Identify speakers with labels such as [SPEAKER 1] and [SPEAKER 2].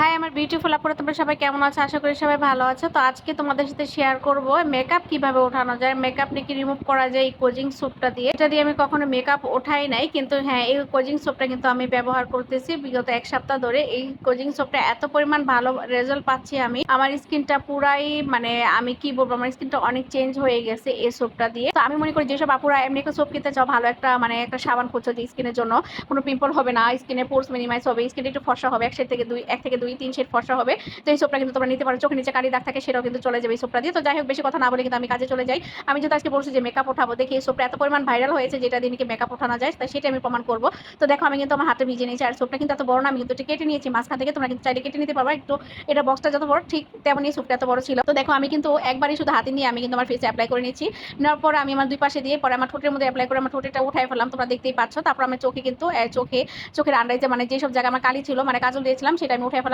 [SPEAKER 1] High আমার beautiful আপুরা, তোমরা সবাই কেমন আছো? আশা করি সবাই ভালো আছো। তো আজকে তোমাদের সাথে শেয়ার করব মেকআপ কিভাবে ওঠানো যায়, মেকআপ নাকি রিমুভ করা যায় এই কোজিং সোপটা দিয়ে। এটা দিয়ে আমি কখনো মেকআপ ওঠাই নাই, কিন্তু হ্যাঁ এই কোজিং সোপটা কিন্তু আমি ব্যবহার করতেছি বিগত 1 সপ্তাহ ধরে। এই কোজিং সোপটা এত পরিমাণ ভালো রেজাল্ট পাচ্ছি আমি, আমার স্কিনটা পুরাই মানে আমি কি বলবো, আমার স্কিনটা অনেক চেঞ্জ হয়ে গেছে এই সোপটা দিয়ে। তো আমি মনে করি যেসব আপুরা এমনি একটা সোপ কিনতে চাও, ভালো একটা মানে একটা সাবান খুঁজছো যে স্কিনের জন্য কোনো পিম্পল হবে না, স্কিনের পোর্স মিনিমাইজ হবে, স্কিনটা একটু ফর্সা হবে, এক থেকে দুই 3 শেড ফর্সা হবে, তো এই সোপটা কিন্তু তোমরা নিতে পারো। চোখের নিচে কালি দাগ থাকে সেটাও কিন্তু চলে যাবে এই সোপটা দিয়ে। তো যাই হোক, বেশি কথা না বলে কিন্তু আমি কাজে চলে যাই। আমি যেহেতু আজকে বলছি যে মেকআপ ওঠাবো, দেখি এই সোপটা এত পরিমাণ ভাইরাল হয়েছে যেটা দিয়ে নাকি মেকআপ ওঠানো যায়, তাই সেটা আমি প্রমাণ করবো। তো দেখো আমি কিন্তু আমার হাতে ভিজে নিয়েছি, আর সোপটা কিন্তু এত বড় না, আমি কিন্তু কেটে নিয়েছি মাঝখান থেকে। তোমরা কিন্তু চাইলে কেটে নিতে পারবা একটু, এটা বক্সটা যত বড় ঠিক তেমনই সোপটা এত বড় ছিল। তো দেখো আমি কিন্তু একবারই শুধু হাতে নিয়ে আমি কিন্তু আমার ফেসে অ্যাপ্লাই করে নিচ্ছি। নেওয়ার পরে আমি আমার দুই পাশে দিয়ে পরে আমার ঠোঁটের মধ্যে অ্যাপ্লাই করে আমার ঠোঁটেটা উঠাই ফেললাম, তোমরা দেখতেই পাচ্ছ। তারপর আমি চোখে কিন্তু চোখের আন্ডারে যে মানে যেসব জায়গায় আমার কালি ছিল, মানে কাজল দিয়েছিলাম, সেটা আমি উঠে ফেলাম।